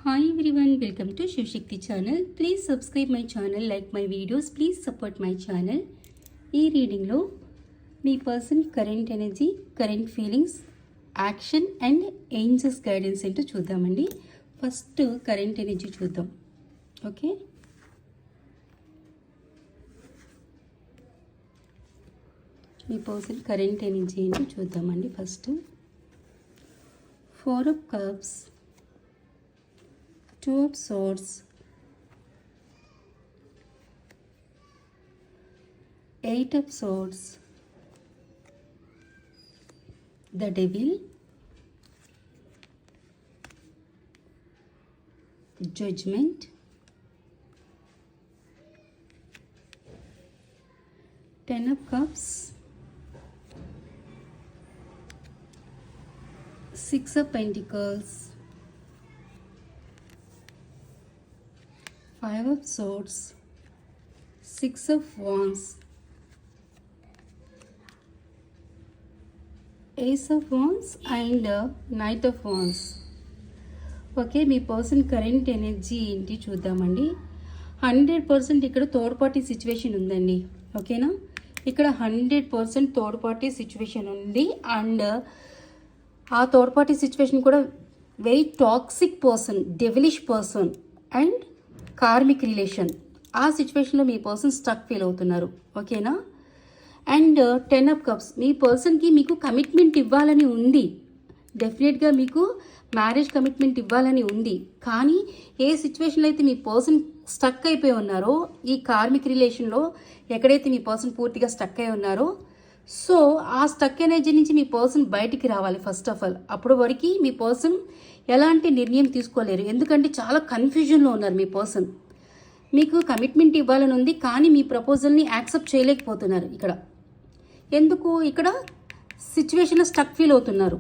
Hi everyone, welcome to Shivshakti channel. Please subscribe my channel, like my videos, please support my channel. ఈ రీడింగ్లో మీ person current energy, current feelings, action and angels guidance ఏంటో చూద్దామండి. First current energy చూద్దాం. Okay, మీ person current energy ఏంటో చూద్దామండి. ఫస్ట్ 4 of cups, 2 of swords, 8 of swords, the devil, judgment, 10 of cups, 6 of pentacles, 5 of swords, 6 of wands, ace of wands and knight of wands. Okay, మీ person current energy ఏంటి చూద్దామండి. 100% ఇక్కడ third party situation ఉందండి. ఓకేనా, ఇక్కడ 100% third party situation ఉంది. And ఆ third party situation కూడా very toxic person, devilish person and karmic relation. ఆ సిచ్యువేషన్లో మీ పర్సన్ స్టక్ ఫీల్ అవుతున్నారు. ఓకేనా, అండ్ 10 of cups, మీ పర్సన్కి మీకు కమిట్మెంట్ ఇవ్వాలని ఉంది. డెఫినెట్గా మీకు మ్యారేజ్ కమిట్మెంట్ ఇవ్వాలని ఉంది. కానీ ఏ సిచ్యువేషన్లో అయితే మీ పర్సన్ స్టక్ అయిపోయి ఉన్నారో, ఈ కార్మిక్ రిలేషన్లో ఎక్కడైతే మీ పర్సన్ పూర్తిగా స్టక్ అయి ఉన్నారో, సో ఆ స్టక్ ఎనర్జీ నుంచి మీ పర్సన్ బయటికి రావాలి ఫస్ట్ ఆఫ్ ఆల్. అప్పుడు వరకు మీ పర్సన్ ఎలాంటి నిర్ణయం తీసుకోలేరు, ఎందుకంటే చాలా కన్ఫ్యూజన్లో ఉన్నారు మీ పర్సన్. మీకు కమిట్మెంట్ ఇవ్వాలని ఉంది, కానీ మీ ప్రపోజల్ని యాక్సెప్ట్ చేయలేకపోతున్నారు. ఇక్కడ ఎందుకు, ఇక్కడ సిచ్యువేషన్లో స్టక్ ఫీల్ అవుతున్నారు.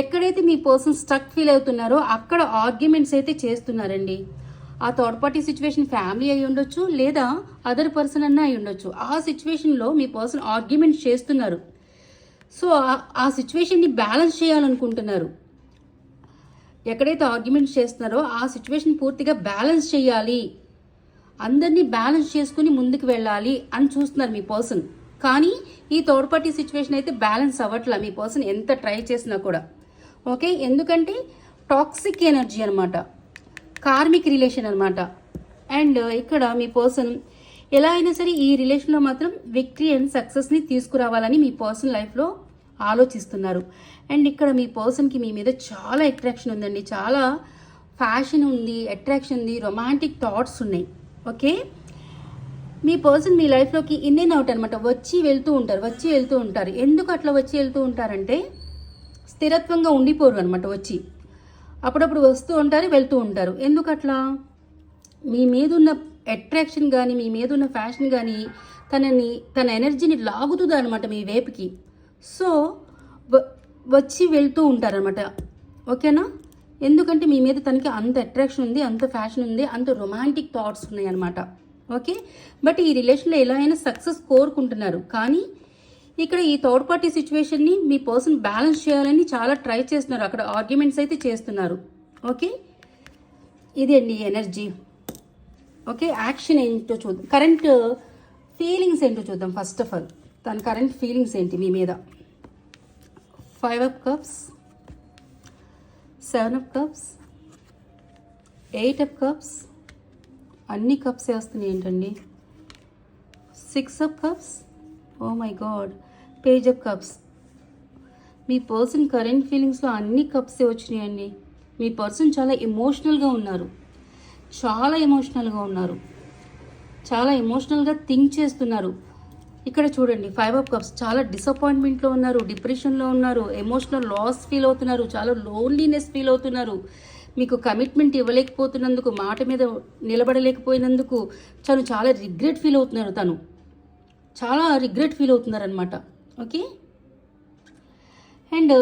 ఎక్కడైతే మీ పర్సన్ స్టక్ ఫీల్ అవుతున్నారో అక్కడ ఆర్గ్యుమెంట్స్ అయితే చేస్తున్నారండి. ఆ థర్డ్ పార్టీ సిచ్యువేషన్ ఫ్యామిలీ అయి ఉండొచ్చు, లేదా అదర్ పర్సన్ అన్నా అయి ఉండొచ్చు. ఆ సిచ్యువేషన్లో మీ పర్సన్ ఆర్గ్యుమెంట్స్ చేస్తున్నారు. సో ఆ సిచ్యువేషన్ని బ్యాలెన్స్ చేయాలనుకుంటున్నారు. ఎక్కడైతే ఆర్గ్యుమెంట్స్ చేస్తున్నారో ఆ సిచ్యువేషన్ పూర్తిగా బ్యాలెన్స్ చేయాలి, అందరినీ బ్యాలెన్స్ చేసుకుని ముందుకు వెళ్ళాలి అని చూస్తున్నారు మీ పర్సన్. కానీ ఈ థర్డ్ పార్టీ సిచ్యువేషన్ అయితే బ్యాలెన్స్ అవ్వట్లా మీ పర్సన్ ఎంత ట్రై చేసినా కూడా. ఓకే, ఎందుకంటే టాక్సిక్ ఎనర్జీ అనమాట, కార్మిక్ రిలేషన్ అనమాట. అండ్ ఇక్కడ మీ పర్సన్ ఎలా అయినా సరే ఈ రిలేషన్లో మాత్రం విక్టరీ అండ్ సక్సెస్ని తీసుకురావాలని మీ పర్సన్ లైఫ్లో ఆలోచిస్తున్నారు. అండ్ ఇక్కడ మీ పర్సన్కి మీ మీద చాలా అట్రాక్షన్ ఉందండి, చాలా ఫ్యాషన్ ఉంది, అట్రాక్షన్ ఉంది, రొమాంటిక్ థాట్స్ ఉన్నాయి. ఓకే, మీ పర్సన్ మీ లైఫ్లోకి ఇన్ అండ్ అవుట్ అనమాట, వచ్చి వెళ్తూ ఉంటారు. ఎందుకు అట్లా వచ్చి వెళ్తూ ఉంటారంటే స్థిరత్వంగా ఉండిపోరు అనమాట. వచ్చి అప్పుడప్పుడు వస్తూ ఉంటారు, వెళ్తూ ఉంటారు. ఎందుకు అట్లా, మీ మీద ఉన్న అట్రాక్షన్ కానీ, మీ మీద ఉన్న ఫ్యాషన్ కానీ తన ఎనర్జీని లాగుతుంది అనమాట మీ వైపుకి. సో వచ్చి వెళ్తూ ఉంటారనమాట. ఓకేనా, ఎందుకంటే మీ మీద తనకి అంత అట్రాక్షన్ ఉంది, అంత ఫ్యాషన్ ఉంది, అంత రొమాంటిక్ థాట్స్ ఉన్నాయి అనమాట. ఓకే, బట్ ఈ రిలేషన్లో ఎలా అయినా సక్సెస్ కోరుకుంటున్నారు. కానీ ఇక్కడ ఈ థర్డ్ పార్టీ సిచ్యువేషన్ని మీ పర్సన్ బ్యాలెన్స్ చేయాలని చాలా ట్రై చేస్తున్నారు, అక్కడ ఆర్గ్యుమెంట్స్ అయితే చేస్తున్నారు. ఓకే, ఇది అండి ఎనర్జీ. ఓకే, యాక్షన్ ఏంటో చూద్దాం, కరెంట్ ఫీలింగ్స్ ఏంటో చూద్దాం. ఫస్ట్ ఆఫ్ ఆల్ తన కరెంట్ ఫీలింగ్స్ ఏంటి మీ మీద. 5 of cups, 7 of cups, 8 of cups, అన్ని కప్స్ వస్తున్నాయి ఏంటండి. 6 of cups, oh my god, page of cups. మీ పర్సన్ కరెంట్ ఫీలింగ్స్లో అన్ని కప్సే వచ్చినాయండి. మీ పర్సన్ చాలా ఎమోషనల్గా ఉన్నారు, చాలా ఎమోషనల్గా థింక్ చేస్తున్నారు. ఇక్కడ చూడండి 5 of cups, చాలా డిసప్పాయింట్మెంట్లో ఉన్నారు, డిప్రెషన్లో ఉన్నారు, ఎమోషనల్ లాస్ ఫీల్ అవుతున్నారు, చాలా లోన్లీనెస్ ఫీల్ అవుతున్నారు. మీకు కమిట్మెంట్ ఇవ్వలేకపోతున్నందుకు, మాట మీద నిలబడలేకపోయినందుకు తను చాలా రిగ్రెట్ ఫీల్ అవుతున్నారు. చాలా రిగ్రెట్ ఫీల్ అవుతున్నారనమాట. ఓకే, అండ్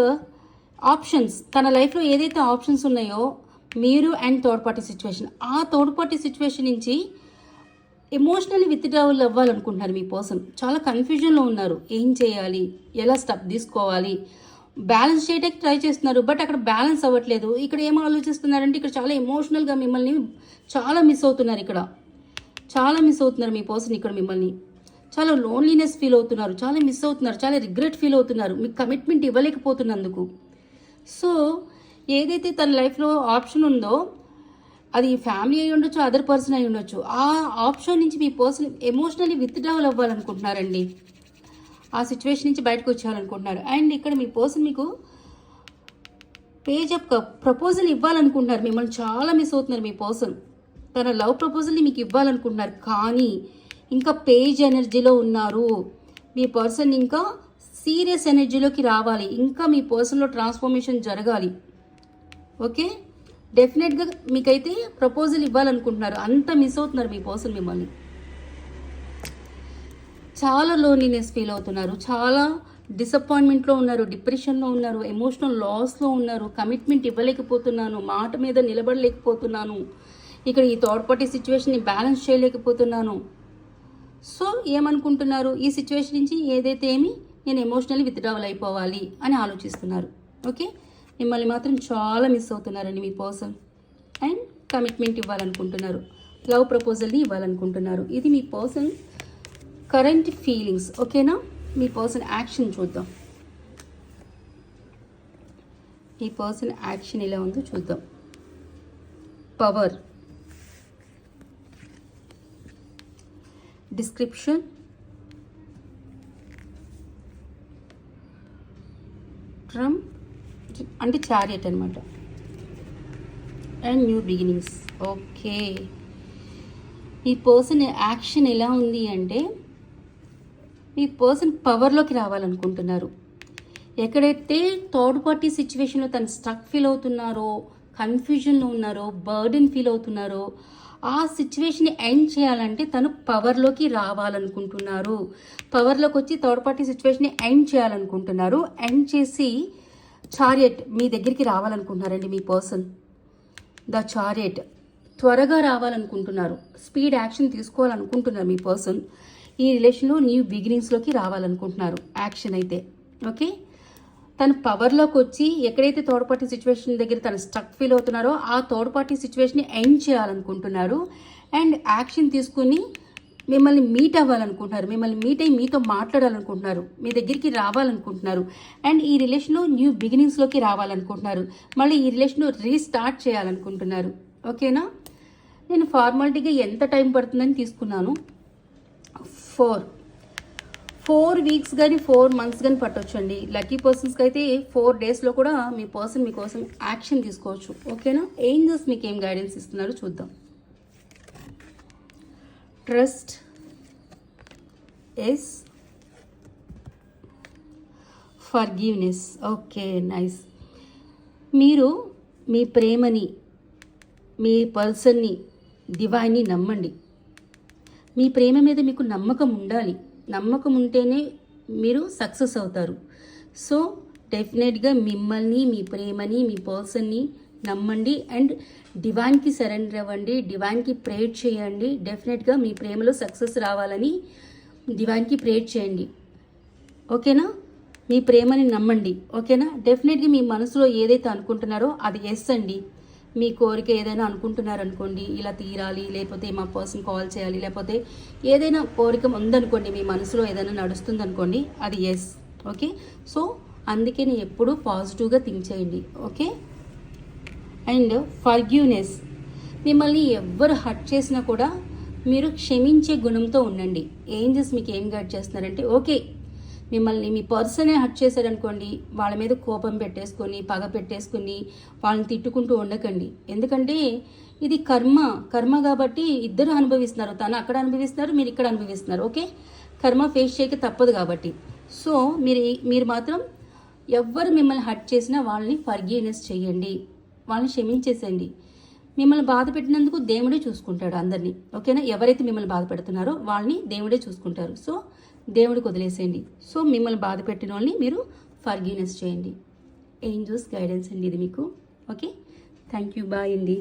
ఆప్షన్స్, తన లైఫ్లో ఏదైతే ఆప్షన్స్ ఉన్నాయో మీరు అండ్ థర్డ్ పార్టీ సిచ్యువేషన్, ఆ థర్డ్ పార్టీ సిచ్యువేషన్ నుంచి ఎమోషనల్లీ విత్డ్రావల్ అవ్వాలనుకుంటున్నారు మీ పర్సన్. చాలా కన్ఫ్యూజన్లో ఉన్నారు, ఏం చేయాలి, ఎలా స్టెప్ తీసుకోవాలి, బ్యాలెన్స్ చేయడానికి ట్రై చేస్తున్నారు, బట్ అక్కడ బ్యాలెన్స్ అవ్వట్లేదు. ఇక్కడ ఏం ఆలోచిస్తున్నారంటే ఇక్కడ చాలా ఎమోషనల్గా మిమ్మల్ని చాలా మిస్ అవుతున్నారు. ఇక్కడ చాలా మిస్ అవుతున్నారు మీ పర్సన్. ఇక్కడ మిమ్మల్ని చాలా లోన్లీనెస్ ఫీల్ అవుతున్నారు, చాలా మిస్ అవుతున్నారు, చాలా రిగ్రెట్ ఫీల్ అవుతున్నారు మీకు కమిట్మెంట్ ఇవ్వలేకపోతున్నందుకు. సో ఏదైతే తన లైఫ్లో ఆప్షన్ ఉందో అది ఫ్యామిలీ అయి ఉండొచ్చు, అదర్ పర్సన్ అయి ఉండొచ్చు, ఆ ఆప్షన్ నుంచి మీ పర్సన్ ఎమోషనల్లీ విత్డ్రావల్ అవ్వాలనుకుంటున్నారండి. ఆ సిచ్యువేషన్ నుంచి బయటకు వచ్చేయాలనుకుంటున్నారు. అండ్ ఇక్కడ మీ పర్సన్ మీకు పేజ్ ఆఫ్ ప్రపోజల్ ఇవ్వాలనుకుంటున్నారు. మిమ్మల్ని చాలా మిస్ అవుతున్నారు మీ పర్సన్. తన లవ్ ప్రపోజల్ని మీకు ఇవ్వాలనుకుంటున్నారు, కానీ ఇంకా పేజ్ ఎనర్జీలో ఉన్నారు. మీ పర్సన్ ఇంకా సీరియస్ ఎనర్జీలోకి రావాలి, ఇంకా మీ పర్సన్లో ట్రాన్స్ఫర్మేషన్ జరగాలి. ఓకే, డెఫినెట్గా మీకైతే ప్రపోజల్ ఇవ్వాలనుకుంటున్నారు. అంత మిస్ అవుతున్నారు మీ పర్సన్ మిమ్మల్ని. చాలా లోన్లీనెస్ ఫీల్ అవుతున్నారు, చాలా డిసప్పాయింట్మెంట్లో ఉన్నారు, డిప్రెషన్లో ఉన్నారు, ఎమోషనల్ లాస్లో ఉన్నారు. కమిట్మెంట్ ఇవ్వలేకపోతున్నాను, మాట మీద నిలబడలేకపోతున్నాను, ఇక్కడ ఈ థర్డ్ పార్టీ సిచ్యువేషన్ని బ్యాలెన్స్ చేయలేకపోతున్నాను. సో ఏమనుకుంటున్నారు, ఈ సిచ్యువేషన్ నుంచి ఏదైతే నేను ఎమోషనల్లీ విత్డ్రావల్ అయిపోవాలి అని ఆలోచిస్తున్నారు. ఓకే, మిమ్మల్ని మాత్రం చాలా మిస్ అవుతున్నారండి మీ పర్సన్. అండ్ కమిట్మెంట్ ఇవ్వాలనుకుంటున్నారు, లవ్ ప్రపోజల్ని ఇవ్వాలనుకుంటున్నారు. ఇది మీ పర్సన్ కరెంట్ ఫీలింగ్స్. ఓకేనా, మీ పర్సన్ యాక్షన్ చూద్దాం. మీ పర్సన్ యాక్షన్ ఎలా ఉందో చూద్దాం. పవర్, డిస్క్రిప్షన్, ట్రమ్ అంటే చారియట్ అనమాట, అండ్ న్యూ బిగినింగ్స్. ఓకే, మీ పర్సన్ యాక్షన్ ఎలా ఉంది అంటే మీ పర్సన్ పవర్లోకి రావాలనుకుంటున్నారు. ఎక్కడైతే థర్డ్ పార్టీ సిచ్యువేషన్లో తను స్ట్రక్ ఫీల్ అవుతున్నారో, కన్ఫ్యూజన్లో ఉన్నారో, బర్డెన్ ఫీల్ అవుతున్నారో, ఆ సిచ్యువేషన్ని ఎండ్ చేయాలంటే తను పవర్లోకి రావాలనుకుంటున్నారు. పవర్లోకి వచ్చి థర్డ్ పార్టీ సిచ్యువేషన్ని ఎండ్ చేయాలనుకుంటున్నారు. ఎండ్ చేసి చారియట్ మీ దగ్గరికి రావాలనుకుంటున్నారండి మీ పర్సన్. ద చారియట్ త్వరగా రావాలనుకుంటున్నారు, స్పీడ్ యాక్షన్ తీసుకోవాలనుకుంటున్నారు మీ పర్సన్. ఈ రిలేషన్లో న్యూ బిగినింగ్స్లోకి రావాలనుకుంటున్నారు యాక్షన్ అయితే. ఓకే, తను పవర్లోకి వచ్చి ఎక్కడైతే థర్డ్ పార్టీ సిచ్యువేషన్ దగ్గర తను స్ట్రక్ ఫీల్ అవుతున్నారో ఆ థర్డ్ పార్టీ సిచ్యువేషన్ని ఎండ్ చేయాలనుకుంటున్నారు. అండ్ యాక్షన్ తీసుకుని మిమ్మల్ని మీట్ అవ్వాలనుకుంటున్నారు, మిమ్మల్ని మీట్ అయ్యి మీతో మాట్లాడాలనుకుంటున్నారు, మీ దగ్గరికి రావాలనుకుంటున్నారు. అండ్ ఈ రిలేషన్లో న్యూ బిగినింగ్స్లోకి రావాలనుకుంటున్నారు. మళ్ళీ ఈ రిలేషన్ రీస్టార్ట్ చేయాలనుకుంటున్నారు. ఓకేనా, నేను ఫార్మాలిటీగా ఎంత టైం పడుతుందని తీసుకున్నాను. 4 వీక్స్ కానీ 4 మంత్స్ కానీ పట్టవచ్చు అండి. లక్కీ పర్సన్స్కి అయితే 4 డేస్లో కూడా మీ పర్సన్ మీకోసం యాక్షన్ తీసుకోవచ్చు. ఓకేనా, ఏంజల్స్ మీకు ఏం గైడెన్స్ ఇస్తున్నారో చూద్దాం. Trust yes, forgiveness. Okay, nice. మీరు మీ ప్రేమని, మీ పర్సన్ని, డివైన్ని నమ్మండి. మీ ప్రేమ మీద మీకు నమ్మకం ఉండాలి. నమ్మకం ఉంటేనే మీరు సక్సెస్ అవుతారు. సో డెఫినెట్గా మిమ్మల్ని, మీ ప్రేమని, మీ పర్సన్ని నమ్మండి. అండ్ డివైన్కి సరెండర్ అవ్వండి, డివైన్కి ప్రేయర్ చేయండి. డెఫినెట్గా మీ ప్రేమలో సక్సెస్ రావాలని డివైన్కి ప్రేయర్ చేయండి. ఓకేనా, మీ ప్రేమని నమ్మండి. ఓకేనా, డెఫినెట్గా మీ మనసులో ఏదైతే అనుకుంటున్నారో అది ఎస్ అండి. మీ కోరిక ఏదైనా అనుకుంటున్నారనుకోండి, ఇలా తీరాలి, లేకపోతే మా పర్సన్ కాల్ చేయాలి, లేకపోతే ఏదైనా కోరిక ఉందనుకోండి, మీ మనసులో ఏదైనా నడుస్తుంది అనుకోండి, అది ఎస్. ఓకే, సో అందుకే నేను ఎప్పుడూ పాజిటివ్గా థింక్ చేయండి. ఓకే, అండ్ ఫర్గివ్నెస్, మిమ్మల్ని ఎవ్వరు హర్ట్ చేసినా కూడా మీరు క్షమించే గుణంతో ఉండండి. ఏంజల్స్ మీకు ఏం గైడ్ చేస్తున్నారంటే, ఓకే మిమ్మల్ని మీ పర్సనే హర్ట్ చేశారనుకోండి, వాళ్ళ మీద కోపం పెట్టేసుకొని, పగ పెట్టేసుకొని, వాళ్ళని తిట్టుకుంటూ ఉండకండి. ఎందుకంటే ఇది కర్మ కాబట్టి ఇద్దరు అనుభవిస్తున్నారు. తను అక్కడ అనుభవిస్తున్నారు, మీరు ఇక్కడ అనుభవిస్తున్నారు. ఓకే, కర్మ ఫేస్ చేయక తప్పదు కాబట్టి. సో మీరు మాత్రం ఎవ్వరు మిమ్మల్ని హర్ట్ చేసినా వాళ్ళని ఫర్గివ్నెస్ చేయండి, వాళ్ళని క్షమించేసేయండి. మిమ్మల్ని బాధ పెట్టినందుకు దేవుడే చూసుకుంటాడు అందరినీ. ఓకేనా, ఎవరైతే మిమ్మల్ని బాధ పెడుతున్నారో వాళ్ళని దేవుడే చూసుకుంటారు. సో దేవుడికి వదిలేసేయండి. సో మిమ్మల్ని బాధ పెట్టిన వాళ్ళని మీరు ఫర్గివ్నెస్ చేయండి. ఏంజల్స్ గైడెన్స్ అండి ఇది మీకు. ఓకే, థ్యాంక్ యూ, బాయ్ అండి.